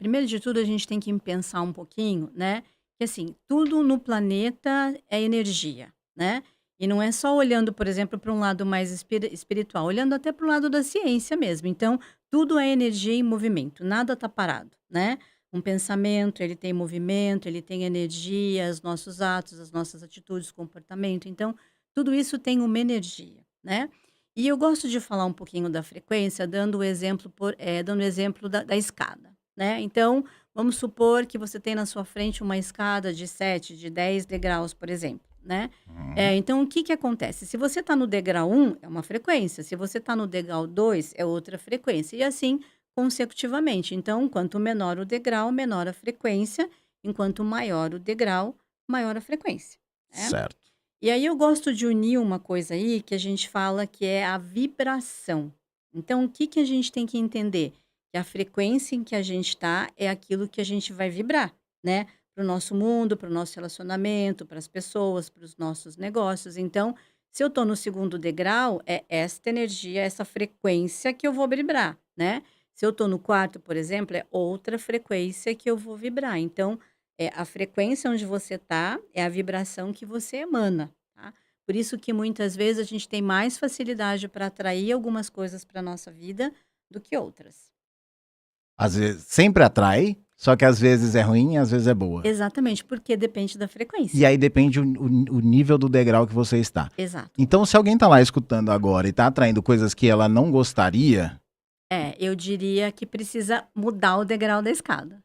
primeiro de tudo, a gente tem que pensar um pouquinho, né, que assim, tudo no planeta é energia, né. E não é só olhando, por exemplo, para um lado mais espiritual, olhando até para o lado da ciência mesmo. Então, tudo é energia em movimento, nada está parado, né. Um pensamento, ele tem movimento, ele tem energia, os nossos atos, as nossas atitudes, comportamento. Então, tudo isso tem uma energia, né. E eu gosto de falar um pouquinho da frequência, dando o exemplo dando o exemplo da escada, né. Então, vamos supor que você tem na sua frente uma escada de 7, de 10 degraus, por exemplo, né. Uhum. Então o que que acontece? Se você está no degrau 1 é uma frequência, se você está no degrau 2 é outra frequência, e assim consecutivamente. Então, quanto menor o degrau, menor a frequência, enquanto maior o degrau, maior a frequência, né. Certo. E aí eu gosto de unir uma coisa aí que a gente fala que é a vibração. Então, o que que a gente tem que entender? Que a frequência em que a gente está é aquilo que a gente vai vibrar, né? Para o nosso mundo, para o nosso relacionamento, para as pessoas, para os nossos negócios. Então, se eu estou no segundo degrau, é esta energia, essa frequência que eu vou vibrar, né? Se eu estou no quarto, por exemplo, é outra frequência que eu vou vibrar. Então, a frequência onde você está, é a vibração que você emana, tá. Por isso que muitas vezes a gente tem mais facilidade para atrair algumas coisas para nossa vida do que outras. Às vezes sempre atrai, só que às vezes é ruim e às vezes é boa. Exatamente, porque depende da E frequência. aí depende o nível do degrau que você está. Exato. Então, se alguém tá lá escutando agora e tá atraindo coisas que ela não gostaria, Eu diria que precisa mudar o degrau da escada.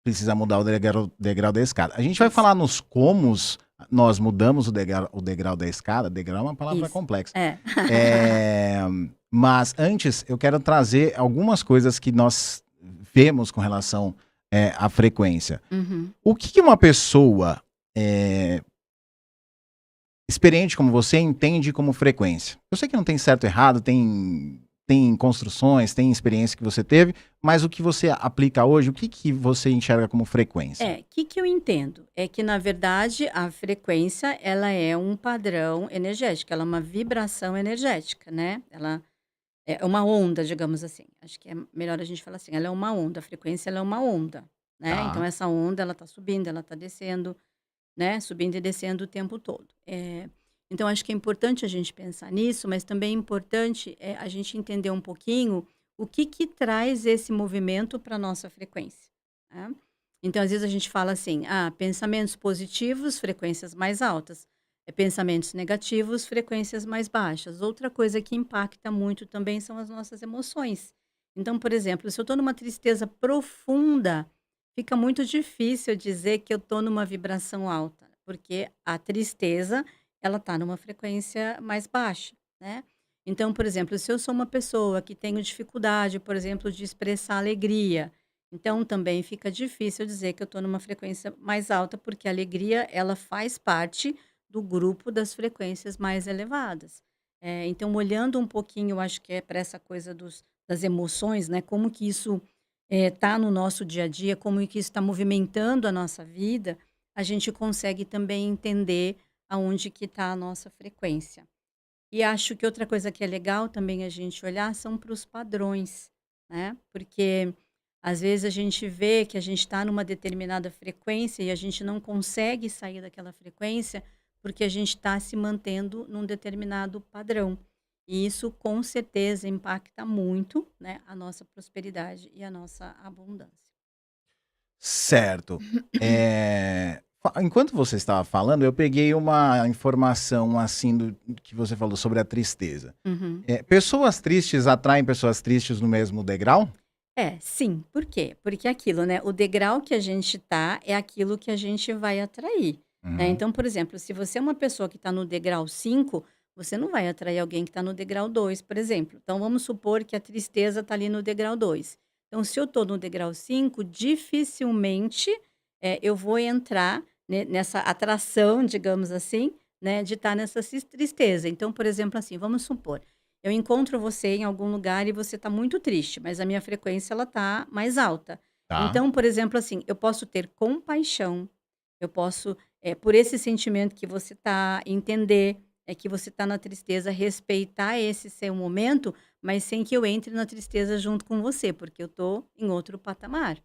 precisa mudar o degrau da escada. A gente vai Isso, falar nos comos nós mudamos o degrau da escada. Degrau é uma palavra isso. complexa. É. É, mas antes eu quero trazer algumas coisas que nós vemos com relação à frequência. Uhum. O que que uma pessoa é, experiente como você entende como frequência? Eu sei que não tem certo e errado, tem construções, tem experiência que você teve, mas o que você aplica hoje, o que que você enxerga como frequência? O que que eu entendo? É que, na verdade, a frequência, ela é um padrão energético, ela é uma vibração energética, né. Ela é uma onda, digamos assim. Acho que é melhor a gente falar assim, ela é uma onda, a frequência ela é uma onda, né. Então Tá. essa onda ela tá subindo, ela tá descendo, né, subindo e descendo o tempo todo. Então acho que é importante a gente pensar nisso, mas também é importante, a gente entender um pouquinho o que que traz esse movimento para nossa frequência, né. Então às vezes a gente fala assim: "Ah, pensamentos positivos, frequências mais altas. Pensamentos negativos, frequências mais baixas". Outra coisa que impacta muito também são as nossas emoções. Então, por exemplo, se eu estou numa tristeza profunda, fica muito difícil dizer que eu estou numa vibração alta, porque a tristeza, ela está numa frequência mais baixa, né. Então, por exemplo, se eu sou uma pessoa que tenho dificuldade, por exemplo, de expressar alegria, então também fica difícil dizer que eu estou numa frequência mais alta, porque a alegria, ela faz parte do grupo das frequências mais elevadas. Então olhando um pouquinho, eu acho que é para essa coisa das emoções, né, como que isso tá no nosso dia a dia, como que isso está movimentando a nossa vida, a gente consegue também entender aonde que está a nossa frequência. E acho que outra coisa que é legal também a gente olhar são para os padrões, né, porque às vezes a gente vê que a gente está numa determinada frequência e a gente não consegue sair daquela frequência, porque a gente está se mantendo num determinado padrão. E isso com certeza impacta muito, né, a nossa prosperidade e a nossa abundância. Certo. Enquanto você estava falando, eu peguei uma informação assim do que você falou sobre a tristeza. Uhum. Pessoas tristes atraem pessoas tristes no mesmo degrau? Sim. Por quê? Porque é aquilo, né, o degrau que a gente tá, é aquilo que a gente vai atrair, né. Uhum. Então, por exemplo, se você é uma pessoa que está no degrau 5, você não vai atrair alguém que está no degrau 2, por exemplo. Então, vamos supor que a tristeza está ali no degrau 2. Então, se eu estou no degrau 5, dificilmente, eu vou entrar nessa atração, digamos assim, né, de estar nessa tristeza. Então, por exemplo, assim, vamos supor, eu encontro você em algum lugar e você está muito triste, mas a minha frequência ela tá mais alta. Tá. Então, por exemplo, assim, eu posso ter compaixão, eu posso, por esse sentimento que você tá, entender, que você tá na tristeza, respeitar esse seu momento, mas sem que eu entre na tristeza junto com você, porque eu tô em outro patamar.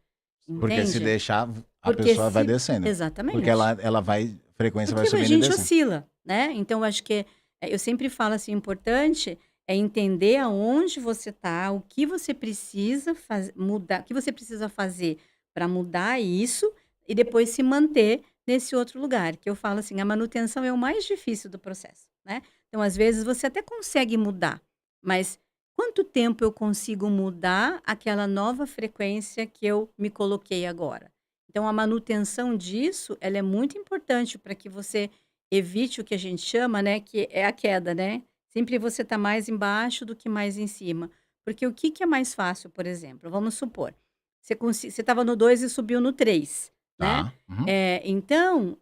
Porque se entende? deixar, a Porque pessoa vai se descendo. Porque exatamente. ela vai, a frequência vai Porque a subindo e gente descendo. oscila, né. Então eu acho que, eu sempre falo assim, importante é entender aonde você está, o que você precisa mudar, o que você precisa fazer para mudar isso e depois se manter nesse outro lugar, que eu falo assim, a manutenção é o mais difícil do processo, né. Então às vezes você até consegue mudar, mas quanto tempo eu consigo mudar aquela nova frequência que eu me coloquei agora? Então a manutenção disso, ela é muito importante para que você evite o que a gente chama, né, que é a queda, né. Sempre você está mais embaixo do que mais em cima. Porque o que que é mais fácil, por exemplo? Vamos supor, você estava no 2 e subiu no 3, né. Tá. Uhum. Então,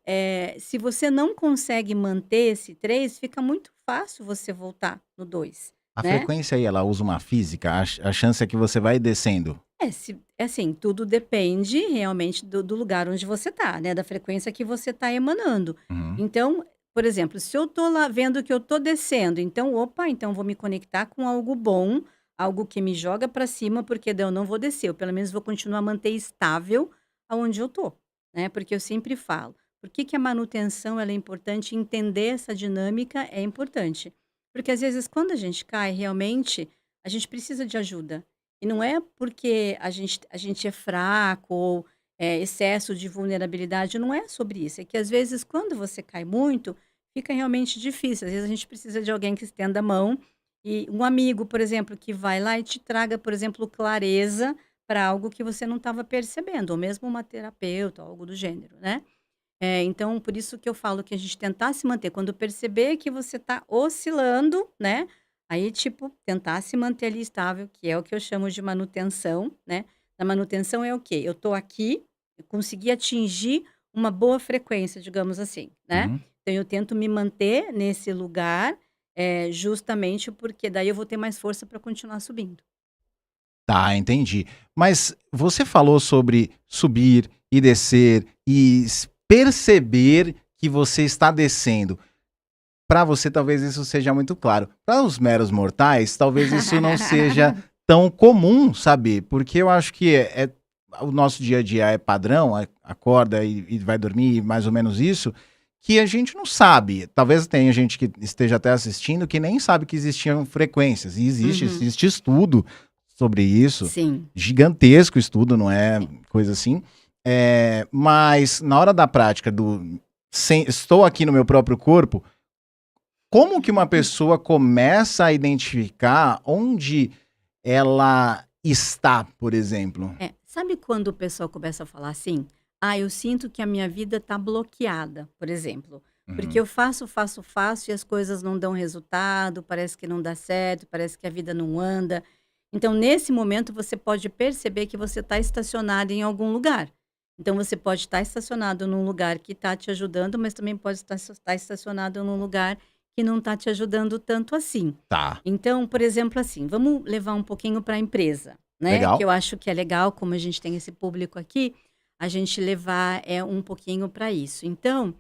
se você não consegue manter esse 3, fica muito fácil você voltar no 2, A né. frequência aí, ela usa uma física? A chance é que você vai descendo. É assim, tudo depende realmente do lugar onde você está, né, da frequência que você está emanando. Uhum. Então, por exemplo, se eu estou lá vendo que eu estou descendo, então, opa, então vou me conectar com algo bom, algo que me joga para cima, porque daí eu não vou descer, eu pelo menos vou continuar a manter estável aonde eu estou, né, porque eu sempre falo, por que que a manutenção ela é importante, entender essa dinâmica é importante. Porque às vezes quando a gente cai, realmente, a gente precisa de ajuda. E não é porque a gente é fraco ou excesso de vulnerabilidade, não é sobre isso. É que às vezes quando você cai muito, fica realmente difícil. Às vezes a gente precisa de alguém que estenda a mão e um amigo, por exemplo, que vai lá e te traga, por exemplo, clareza para algo que você não estava percebendo, ou mesmo uma terapeuta, algo do gênero, né. Então por isso que eu falo que a gente tentar se manter, quando perceber que você está oscilando, né, aí tipo, tentar se manter ali estável, que é o que eu chamo de manutenção, né. A manutenção é o quê? Eu estou aqui, eu consegui atingir uma boa frequência, digamos assim, né. Uhum. Então eu tento me manter nesse lugar, justamente porque daí eu vou ter mais força para continuar subindo. Tá, entendi. Mas você falou sobre subir e descer e perceber que você está descendo. Para você, talvez isso seja muito claro. Para os meros mortais, talvez isso não seja tão comum saber, porque eu acho que o nosso dia a dia é padrão, acorda e vai dormir, mais ou menos isso, que a gente não sabe. Talvez tenha gente que esteja até assistindo que nem sabe que existiam frequências. E Uhum. existe estudo sobre isso, Sim, gigantesco estudo, não é sim. coisa assim. Mas na hora da prática estou aqui no meu próprio corpo, como que uma pessoa começa a identificar onde ela está, por exemplo? Sabe quando o pessoal começa a falar assim: "Ah, eu sinto que a minha vida está bloqueada", por exemplo, porque Uhum. eu faço, faço, faço e as coisas não dão resultado, parece que não dá certo, parece que a vida não anda. Então, nesse momento, você pode perceber que você está estacionado em algum lugar. Então, você pode estar estacionado num lugar que está te ajudando, mas também pode estar estacionado num lugar que não está te ajudando tanto assim. Tá, Então, por exemplo, assim, vamos levar um pouquinho para a empresa, né, que legal. eu acho que é legal, como a gente tem esse público aqui, a gente levar, um pouquinho para isso. Então,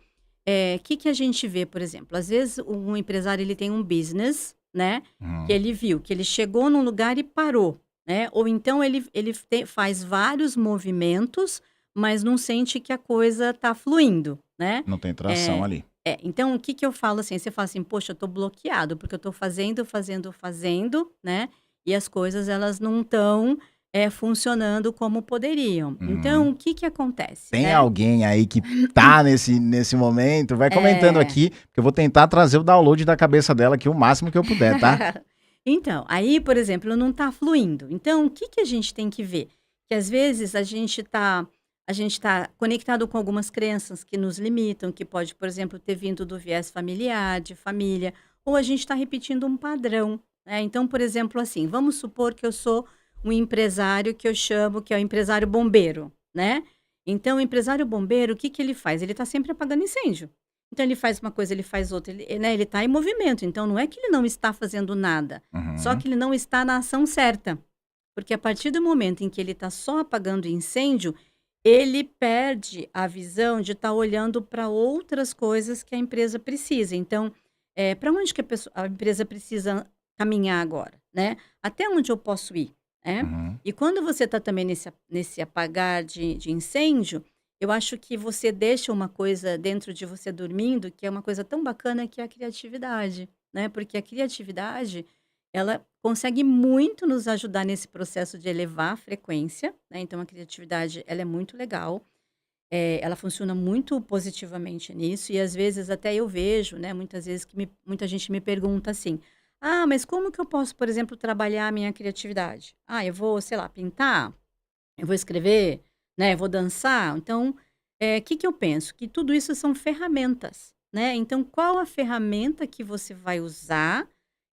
que a gente vê, por exemplo, às vezes um empresário ele tem um business, né, que Uhum. ele viu que ele chegou num lugar e parou, né, ou então ele faz vários movimentos, mas não sente que a coisa está fluindo, né. Não tem tração Eh ali. então o que que eu falo assim, você fala assim: "Poxa, eu tô bloqueado, porque eu tô fazendo, fazendo, fazendo, né, e as coisas elas não estão, funcionando como poderiam". Então Uhum. o que que acontece, Tem né? alguém aí que tá nesse momento? Vai comentando É. aqui, que eu vou tentar trazer o download da cabeça dela aqui o máximo que eu puder, tá? Então, aí, por exemplo, não está fluindo. Então, o que que a gente tem que ver? Que às vezes a gente tá conectado com algumas crenças que nos limitam, que pode, por exemplo, ter vindo do viés familiar, de família, ou a gente está repetindo um padrão, né? Então, por exemplo, assim, vamos supor que eu sou um empresário que eu chamo que é o empresário bombeiro, né? Então, o empresário bombeiro, o que que ele faz? Ele está sempre apagando incêndio. Então ele faz uma coisa, ele faz outra, ele está em movimento, então não é que ele não está fazendo nada, só Uhum. que ele não está na ação certa. Porque a partir do momento em que ele está só apagando incêndio, ele perde a visão de estar olhando para outras coisas que a empresa precisa. Então, para onde que a empresa precisa caminhar agora, né? Até onde eu posso ir? né. Uhum. E quando você está também nesse apagar de incêndio, eu acho que você deixa uma coisa dentro de você dormindo, que é uma coisa tão bacana, que é a criatividade, né, porque a criatividade, ela consegue muito nos ajudar nesse processo de elevar a frequência, né, então a criatividade ela é muito legal. Ela funciona muito positivamente nisso e às vezes até eu vejo, né, muitas vezes que muita gente me pergunta assim: "Ah, mas como que eu posso, por exemplo, trabalhar a minha criatividade? Ah, eu vou, sei lá, pintar? Eu vou escrever, né, eu vou dançar?". Então, que eu penso? Que tudo isso são ferramentas, né, então qual a ferramenta que você vai usar.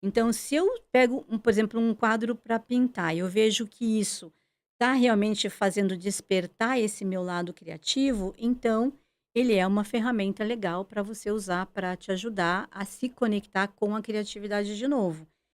Então se eu pego por exemplo, um quadro para pintar e eu vejo que isso está realmente fazendo despertar esse meu lado criativo, então ele é uma ferramenta legal para você usar para te ajudar a se conectar com a criatividade de novo.